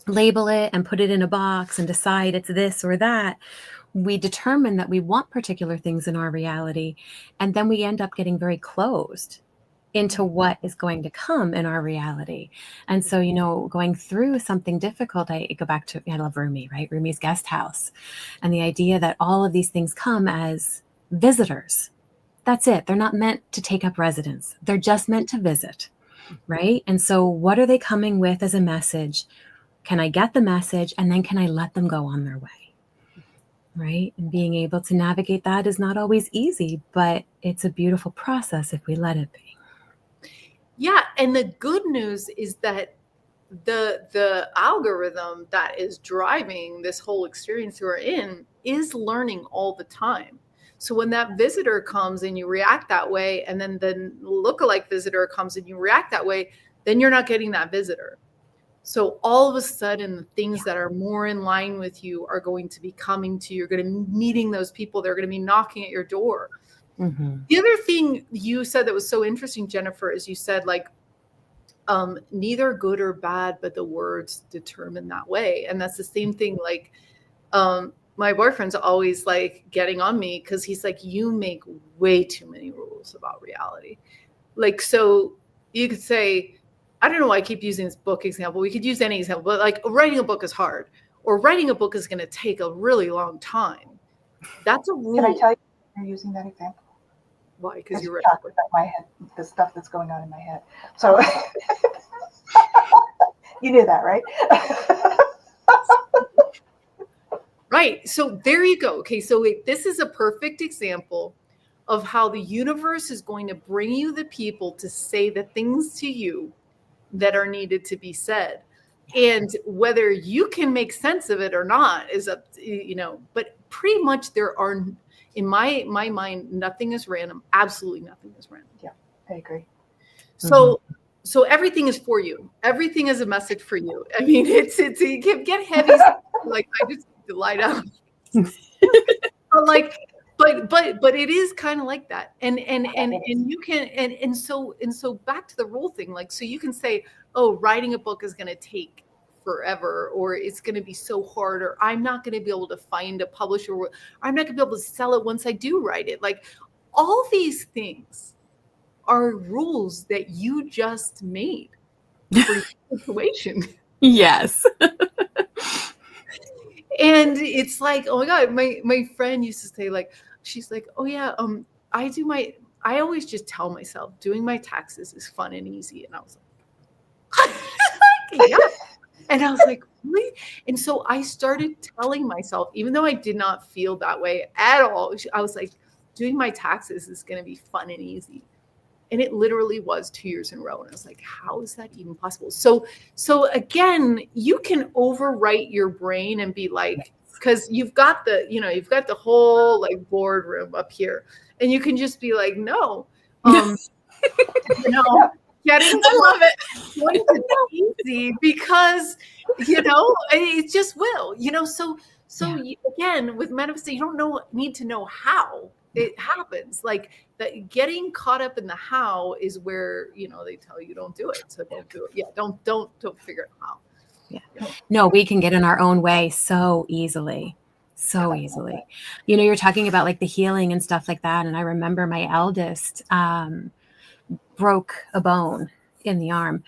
S2: label it and put it in a box and decide it's this or that, we determine that we want particular things in our reality. And then we end up getting very closed into what is going to come in our reality. And so, going through something difficult, I go back to, I love Rumi, right? Rumi's guest house. And the idea that all of these things come as visitors. That's it. They're not meant to take up residence. They're just meant to visit, right? And so what are they coming with as a message? Can I get the message and then can I let them go on their way, right? And being able to navigate that is not always easy, but it's a beautiful process if we let it be.
S3: Yeah, and the good news is that the algorithm that is driving this whole experience we're in is learning all the time. So when that visitor comes and you react that way, and then the lookalike visitor comes and you react that way, then you're not getting that visitor. So all of a sudden, the things that are more in line with you are going to be coming to you. You're going to be meeting those people. They're going to be knocking at your door. Mm-hmm. The other thing you said that was so interesting, Jennifer, is you said neither good or bad, but the words determine that way. And that's the same thing. My boyfriend's always getting on me because he's like, you make way too many rules about reality. So you could say, I don't know why I keep using this book example. We could use any example, but writing a book is hard, or writing a book is going to take a really long time. That's a rule.
S1: Can I tell you you're using that example?
S3: Why? Because you're
S1: talking about my head, the stuff that's going on in my head. So you knew that, right?
S3: Right. So there you go. Okay. So this is a perfect example of how the universe is going to bring you the people to say the things to you that are needed to be said. And whether you can make sense of it or not is up to, but pretty much there are, in my mind, nothing is random. Absolutely nothing is random.
S1: Yeah, I agree.
S3: So everything is for you. Everything is a message for you. I mean, it's you can get heavy. I just need to lie down. But it is kind of like that. And you can, and so back to the rule thing, so you can say, oh, writing a book is going to take forever, or it's going to be so hard, or I'm not going to be able to find a publisher, or I'm not going to be able to sell it once I do write it. All these things are rules that you just made for your situation.
S2: Yes.
S3: And it's oh my God, my friend used to say, she's like, oh yeah, I always just tell myself doing my taxes is fun and easy. And I was like, Yeah. And I was like, really? And so I started telling myself, even though I did not feel that way at all, I was like, doing my taxes is going to be fun and easy. And it literally was 2 years in a row. And I was like, how is that even possible? So again, you can overwrite your brain and be like, because you've got the whole like boardroom up here, and you can just be like, no,
S1: Yeah.
S3: getting
S2: I love it.
S3: going to be easy because it just will. Again, with manifestation, you don't need to know how it happens. Like that, getting caught up in the how is where they tell you don't do it. So don't do it. Yeah, don't figure out how.
S2: Yeah. No, we can get in our own way so easily. So easily. You're talking about like the healing and stuff like that. And I remember my eldest broke a bone in the arm,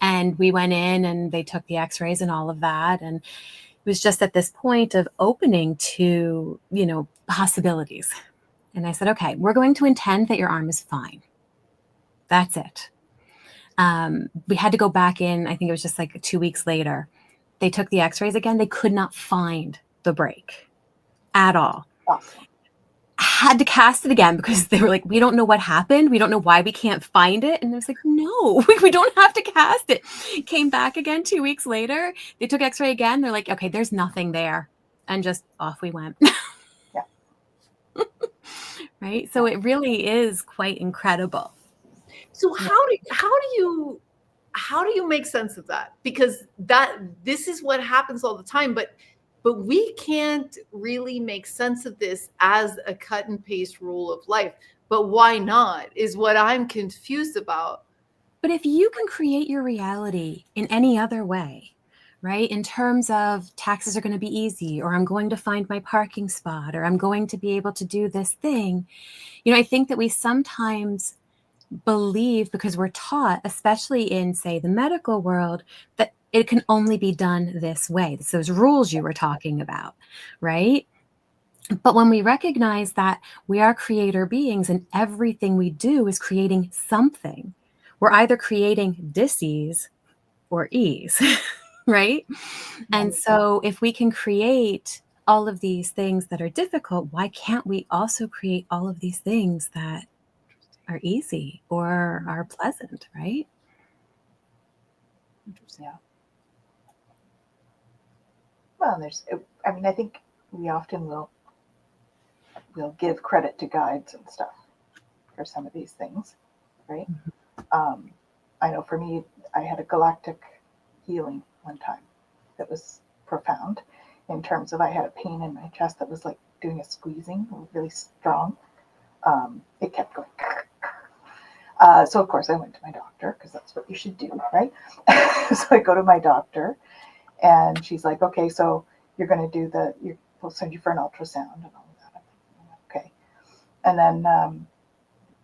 S2: and we went in and they took the x-rays and all of that. And it was just at this point of opening to, possibilities. And I said, okay, we're going to intend that your arm is fine. That's it. We had to go back in. I think it was just like 2 weeks later. They took the x-rays again. They could not find the break at all.
S1: Awesome.
S2: Had to cast it again because they were like, we don't know what happened. We don't know why we can't find it. And I was like, no, we don't have to cast it. Came back again 2 weeks later. They took x-ray again. They're like, okay, there's nothing there. And just off we went.
S1: Yeah.
S2: Right. So it really is quite incredible.
S3: So how do you make sense of that? Because this is what happens all the time, but we can't really make sense of this as a cut and paste rule of life. But why not is what I'm confused about.
S2: But if you can create your reality in any other way, right? In terms of taxes are going to be easy, or I'm going to find my parking spot, or I'm going to be able to do this thing. I think that we sometimes believe, because we're taught, especially in, say, the medical world, that it can only be done this way. It's those rules you were talking about, right? But when we recognize that we are creator beings and everything we do is creating something, we're either creating dis-ease or ease, right? And so if we can create all of these things that are difficult, why can't we also create all of these things that are easy or are pleasant, right?
S1: Yeah. Well, I think we often will give credit to guides and stuff for some of these things, right? Mm-hmm. I know for me, I had a galactic healing one time that was profound in terms of I had a pain in my chest that was like doing a squeezing, really strong. It kept going. So of course I went to my doctor because that's what you should do, right? So I go to my doctor and she's like, okay, so you're going to do we'll send you for an ultrasound and all of that. Okay. And then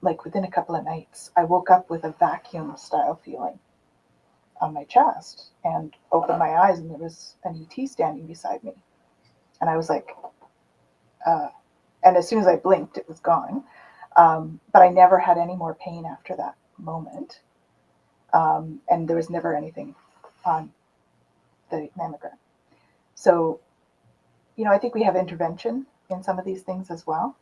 S1: like within a couple of nights, I woke up with a vacuum style feeling on my chest and opened my eyes and there was an ET standing beside me. And I was like, and as soon as I blinked, it was gone. But I never had any more pain after that moment. And there was never anything on the mammogram. So, I think we have intervention in some of these things as well.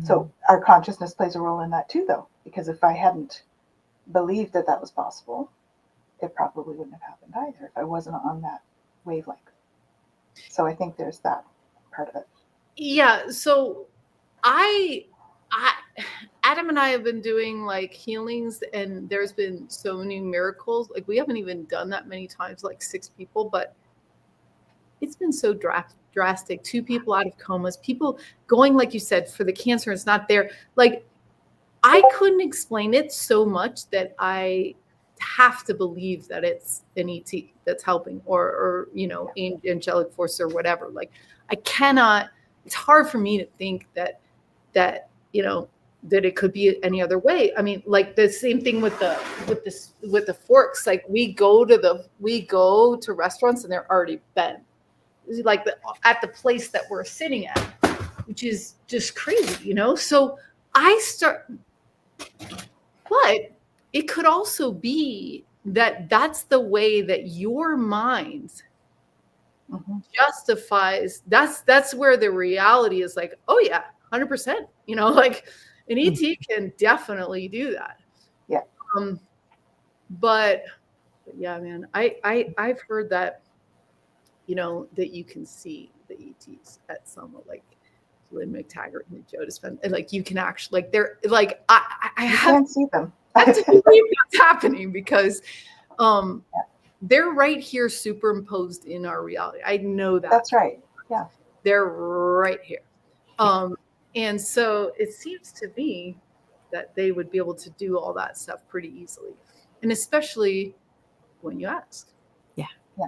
S1: So our consciousness plays a role in that too, though, because if I hadn't believed that was possible, it probably wouldn't have happened either if I wasn't on that wavelength. So I think there's that part of it.
S3: Yeah. So Adam and I have been doing like healings, and there's been so many miracles. Like we haven't even done that many times, like 6 people, but it's been so drastic. 2 people out of comas, people going, like you said, for the cancer, it's not there. Like I couldn't explain it so much that I have to believe that it's an ET that's helping or angelic force or whatever. Like I cannot, it's hard for me to think that it could be any other way. I mean, like the same thing with the forks. Like we go to restaurants and they're already bent, like at the place that we're sitting at, which is just crazy, So but it could also be that's the way that your mind justifies. That's where the reality is like, oh yeah, 100%. You know, like an ET can definitely do that.
S1: Yeah.
S3: But yeah, man, I've heard that, you know, that you can see the ETs at some, like Lynn McTaggart and Joe Dispenza, like you can actually, like, they're like, I
S1: can't see them.
S3: I have to believe that's happening because they're right here superimposed in our reality. I know that.
S1: That's right. Yeah.
S3: They're right here. And so it seems to me that they would be able to do all that stuff pretty easily. And especially when you ask.
S2: Yeah.
S1: Yeah.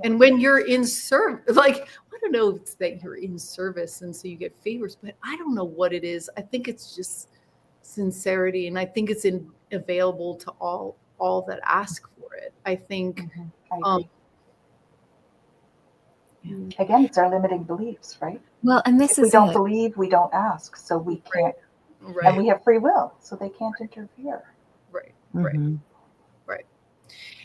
S3: And when you're in service, like, I don't know if it's that you're in service and so you get favors, but I don't know what it is. I think it's just sincerity. And I think it's available to all that ask for it. I think,
S1: I agree. Again, it's our limiting beliefs, right?
S2: Well, and this
S1: if
S2: is
S1: we don't believe, we don't ask, so we can't.
S3: Right.
S1: And we have free will, so they can't interfere.
S3: Right.
S2: Mm-hmm.
S3: Right.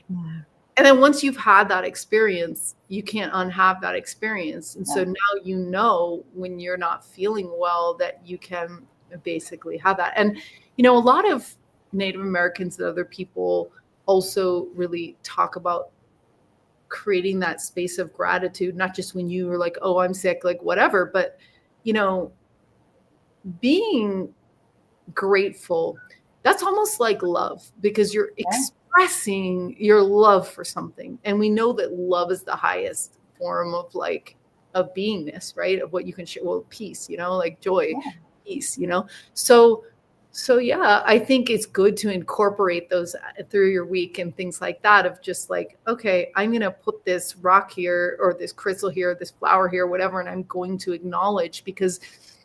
S2: Yeah.
S3: And then once you've had that experience, you can't unhave that experience. And so now you know when you're not feeling well that you can basically have that. And, you know, a lot of Native Americans and other people also really talk about creating that space of gratitude, not just when you were like, oh, I'm sick, like whatever, but, you know, being grateful, that's almost like love because you're expressing your love for something. And we know that love is the highest form of like of beingness, right? Of what you can share. Well, peace, you know, like joy, peace, you know? So yeah, I think it's good to incorporate those through your week and things like that of just like, okay, I'm going to put this rock here or this crystal here, this flower here, whatever. And I'm going to acknowledge because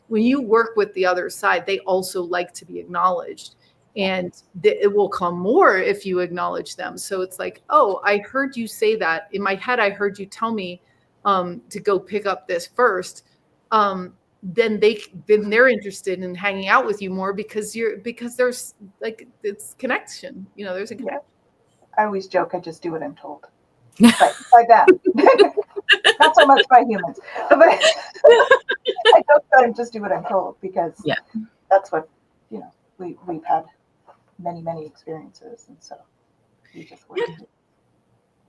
S3: when you work with the other side, they also like to be acknowledged. And it will come more if you acknowledge them. So it's like, oh, I heard you say that. In my head, I heard you tell me to go pick up this first. Then they're interested in hanging out with you more because there's like it's connection. You know, there's a connection.
S1: I always joke, I just do what I'm told. But by them. Not so much by humans. But I joke that I just do what I'm told because that's what, you know, we've had many experiences, and so we just work.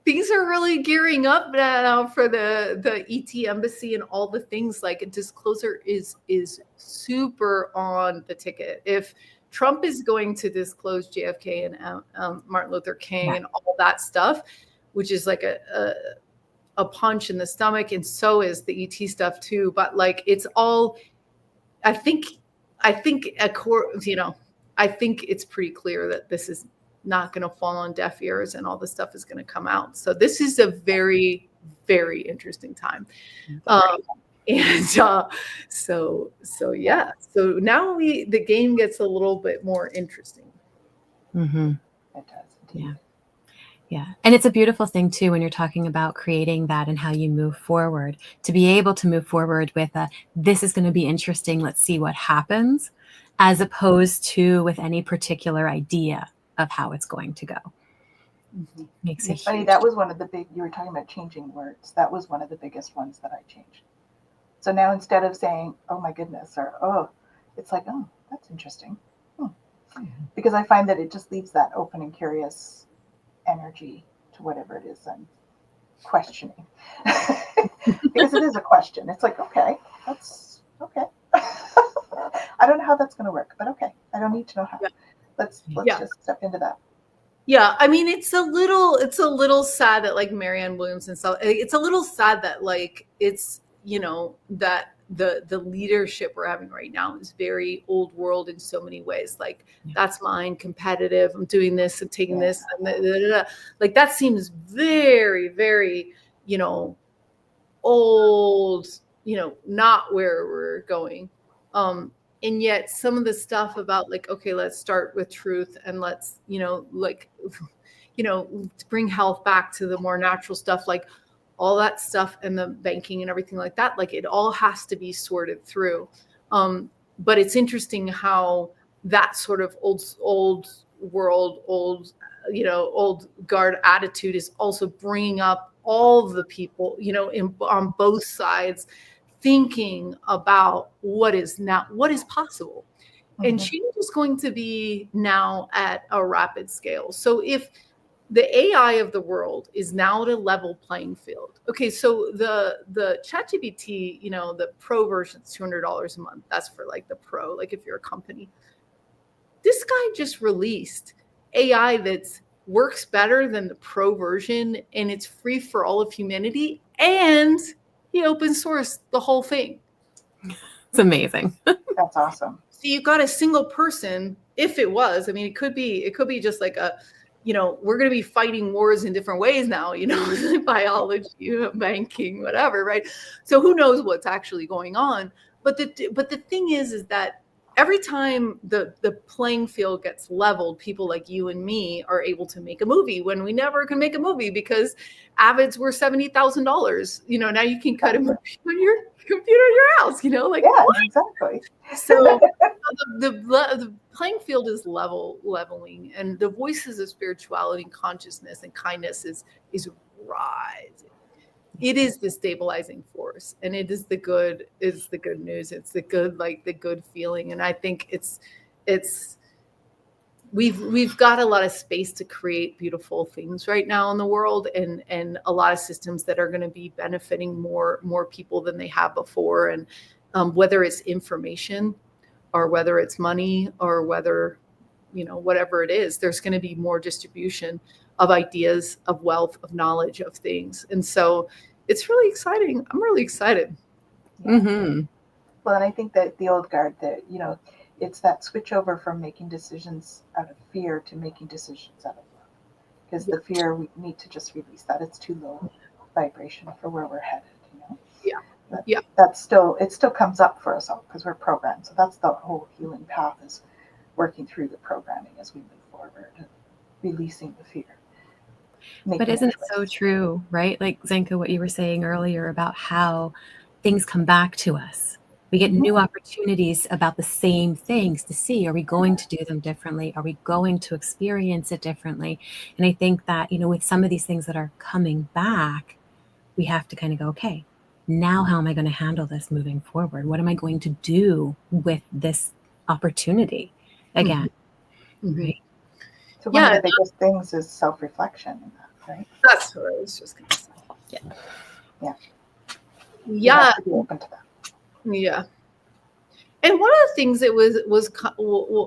S3: Things are really gearing up now for the ET embassy and all the things. Like a disclosure is super on the ticket. If Trump is going to disclose JFK and Martin Luther King and all that stuff, which is like a punch in the stomach, and so is the ET stuff too. But like it's all, I think I think it's pretty clear that this is not going to fall on deaf ears and all this stuff is going to come out. So this is a very, very interesting time. So yeah. So now the game gets a little bit more interesting.
S2: Mm-hmm. It does. Yeah. Yeah. And it's a beautiful thing too, when you're talking about creating that and how you move forward, to be able to move forward with this is going to be interesting. Let's see what happens, as opposed to with any particular idea of how it's going to go.
S1: Mm-hmm.
S2: Makes
S1: it's
S2: it
S1: funny.
S2: huge.
S1: That was one of the big, you were talking about changing words. That was one of the biggest ones that I changed. So now instead of saying, oh my goodness, or, oh, it's like, oh, that's interesting. Mm-hmm. Because I find that it just leaves that open and curious energy to whatever it is I'm questioning. Because it is a question. It's like, okay, that's okay. I don't know how that's going to work, but okay. I don't need to know how. Yeah. Let's just step into that.
S3: Yeah, I mean, it's a little sad that like Marianne Williamson stuff. It's a little sad that like it's, you know, that the leadership we're having right now is very old world in so many ways. Like that's mine, competitive. I'm doing this, I'm taking this, and like that seems very, very, you know, old. You know, not where we're going. And yet some of the stuff about like, okay, let's start with truth and let's, you know, like, you know, bring health back to the more natural stuff, like all that stuff and the banking and everything like that. Like it all has to be sorted through. But it's interesting how that sort of old world, old old guard attitude is also bringing up all the people, on both sides, thinking about what is possible. And change is going to be now at a rapid scale. So if the AI of the world is now at a level playing field. Okay, so the ChatGPT, the pro version is $200 a month. That's for like the pro, like if you're a company. This guy just released AI that's works better than the pro version, and it's free for all of humanity, and he open sourced the whole thing.
S2: It's amazing.
S1: That's awesome.
S3: So you got a single person, if it was, it could be just like we're going to be fighting wars in different ways now, biology, banking, whatever, right? So who knows what's actually going on? But the thing is that every time the playing field gets leveled, people like you and me are able to make a movie when we never could make a movie because Avids were $70,000. Now you can cut a movie on your computer in your house,
S1: yeah,
S3: what?
S1: exactly.
S3: So the playing field is leveling, and the voices of spirituality and consciousness and kindness is rising. It is the stabilizing force, and it is the good news. It's the good feeling. And I think we've got a lot of space to create beautiful things right now in the world, and a lot of systems that are going to be benefiting more people than they have before. And whether it's information or whether it's money or whether, whatever it is, there's going to be more distribution of ideas, of wealth, of knowledge, of things. And so it's really exciting. I'm really excited.
S1: Yeah. Well, and I think that the old guard, that, it's that switch over from making decisions out of fear to making decisions out of love. Because the fear, we need to just release that. It's too low vibration for where we're headed,
S3: Yeah.
S1: It still comes up for us all because we're programmed. So that's the whole healing path, is working through the programming as we move forward, and releasing the fear.
S2: But isn't it so true, right? Like Zenka, what you were saying earlier about how things come back to us. We get new opportunities about the same things to see. Are we going to do them differently? Are we going to experience it differently? And I think that, with some of these things that are coming back, we have to kind of go, okay, now how am I going to handle this moving forward? What am I going to do with this opportunity again? Right?
S1: So one of the biggest things is self-reflection in that, right?
S3: That's what I was just going to say.
S1: Yeah.
S3: You have to be open to that. Yeah. And one of the things that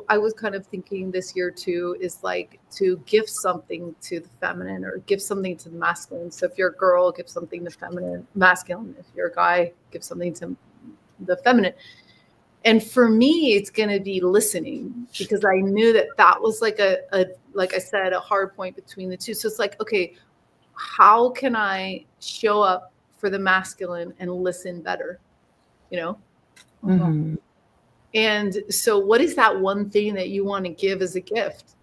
S3: I was kind of thinking this year too is like to give something to the feminine or give something to the masculine. So if you're a girl, give something to feminine, masculine. If you're a guy, give something to the feminine. And for me, it's going to be listening, because I knew that was like like I said, a hard point between the two. So it's like, okay, how can I show up for the masculine and listen better? And so what is that one thing that you want to give as a gift?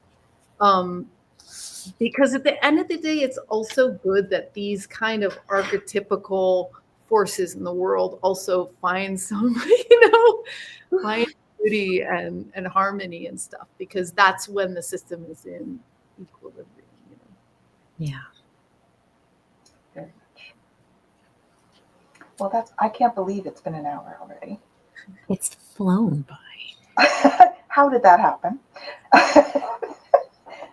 S3: Because at the end of the day, it's also good that these kind of archetypical forces in the world also find some, find beauty and harmony and stuff, because that's when the system is in equilibrium.
S2: Yeah.
S1: Very much. Well, I can't believe it's been an hour already.
S2: It's flown by.
S1: How did that happen?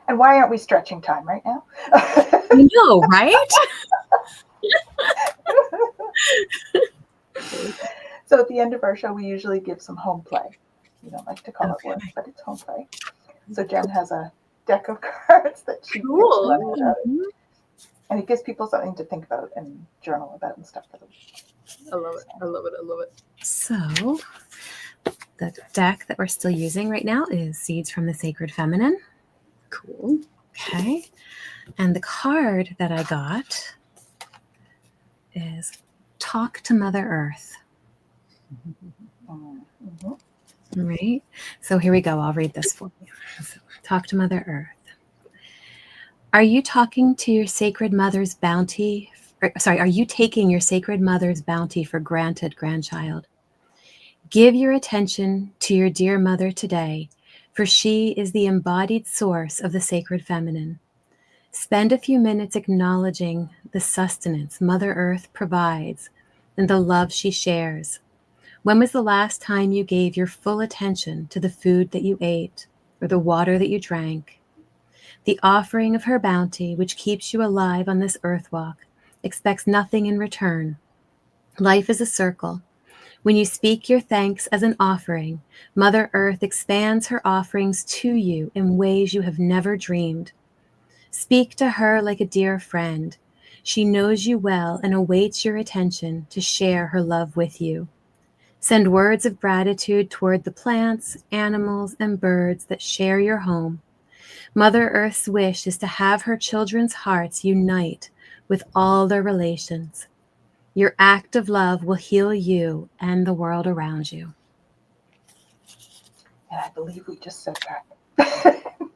S1: And why aren't we stretching time right now?
S2: I know, right?
S1: So at the end of our show, we usually give some home play. We don't like to call it work, but it's home play. So Jen has a deck of cards that she
S3: Cool.
S1: and it gives people something to think about and journal about and stuff for the week.
S3: I love it. I love it. I love it.
S2: So the deck that we're still using right now is Seeds from the Sacred Feminine.
S3: Cool.
S2: Okay. And the card that I got is Talk to Mother Earth. All right. So here we go. I'll read this for you. So, talk to Mother Earth. Are you talking to your sacred mother's bounty? Are you taking your sacred mother's bounty for granted, grandchild? Give your attention to your dear mother today, for she is the embodied source of the sacred feminine. Spend a few minutes acknowledging the sustenance Mother Earth provides and the love she shares. When was the last time you gave your full attention to the food that you ate or the water that you drank? The offering of her bounty, which keeps you alive on this earth walk, expects nothing in return. Life is a circle. When you speak your thanks as an offering, Mother Earth expands her offerings to you in ways you have never dreamed. Speak to her like a dear friend. She knows you well and awaits your attention to share her love with you. Send words of gratitude toward the plants, animals, and birds that share your home. Mother Earth's wish is to have her children's hearts unite with all their relations. Your act of love will heal you and the world around you.
S1: And I believe we just said that.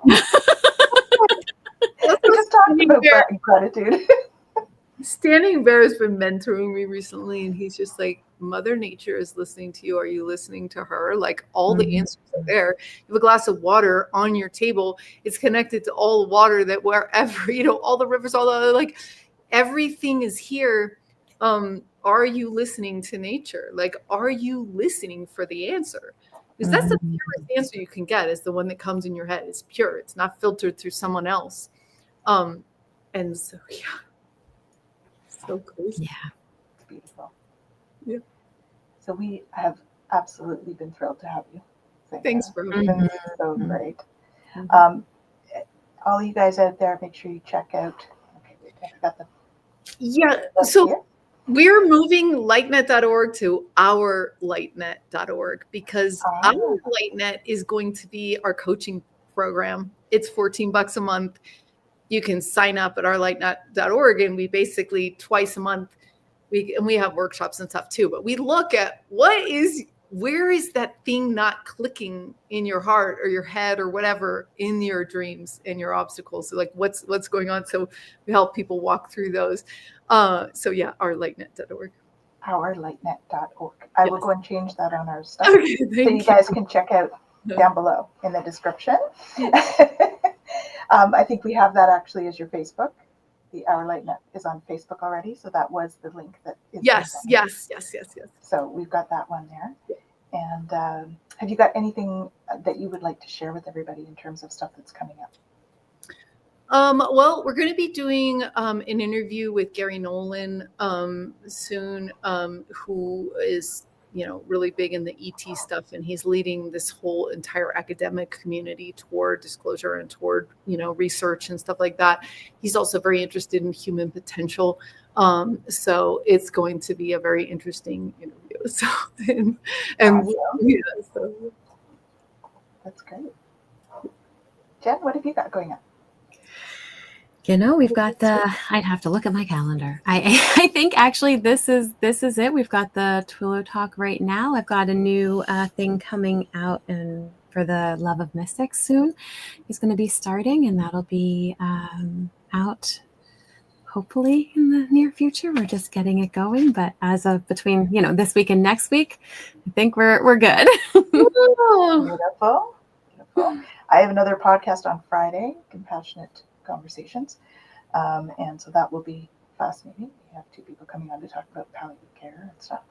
S1: We just talked about gratitude.
S3: Standing Bear has been mentoring me recently, and he's just like, Mother Nature is listening to you. Are you listening to her? Like, all the answers are there. You have a glass of water on your table. It's connected to all the water that wherever, all the rivers, all the other, like, everything is here. Are you listening to nature? Like, are you listening for the answer? Because that's the purest answer you can get, is the one that comes in your head. It's pure. It's not filtered through someone else. And so, yeah. So crazy.
S2: Yeah.
S1: It's beautiful.
S3: Yeah.
S1: So we have absolutely been thrilled to have you.
S3: Thanks, bro.
S1: It's been so great. All you guys out there, make sure you check out. Okay, I got the.
S3: Yeah. So we're moving lightnet.org to ourlightnet.org because our LightNet is going to be our coaching program. It's $14 a month. You can sign up at ourlightnet.org, and we basically twice a month, we have workshops and stuff too, but we look at where is that thing not clicking in your heart or your head or whatever in your dreams and your obstacles. So like what's going on? So we help people walk through those. So yeah, ourlightnet.org.
S1: Ourlightnet.org. I will go and change that on our stuff.
S3: Okay,
S1: so you guys can check out down below in the description. I think we have that actually as your Facebook. The Our LightNet is on Facebook already, so that was the link that is.
S3: Yes.
S1: So we've got that one there. And have you got anything that you would like to share with everybody in terms of stuff that's coming up?
S3: Well, we're going to be doing an interview with Gary Nolan soon, who is really big in the ET stuff, and he's leading this whole entire academic community toward disclosure and toward research and stuff like that. He's also very interested in human potential, so it's going to be a very interesting interview. So
S1: Awesome.
S3: So
S1: that's great. Jen, what have you got going on?
S2: We've got I'd have to look at my calendar. I think actually this is it. We've got the Twillow talk right now. I've got a new thing coming out for the Love of Mystics soon. It's going to be starting, and that'll be out hopefully in the near future. We're just getting it going, but as of between this week and next week, I think we're good.
S1: Beautiful. I have another podcast on Friday, Compassionate Conversations, and so that will be fascinating. We have 2 people coming on to talk about palliative care and stuff,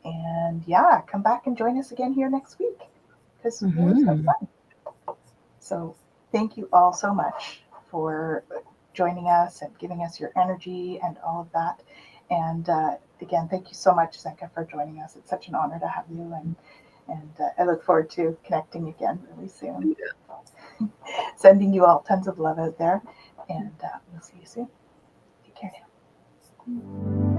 S1: and yeah, come back and join us again here next week because it was so fun. So thank you all so much for joining us and giving us your energy and all of that, and again, thank you so much, Zenka, for joining us. It's such an honor to have you, and I look forward to connecting again really soon. Sending you all tons of love out there, and we'll see you soon. Take care now.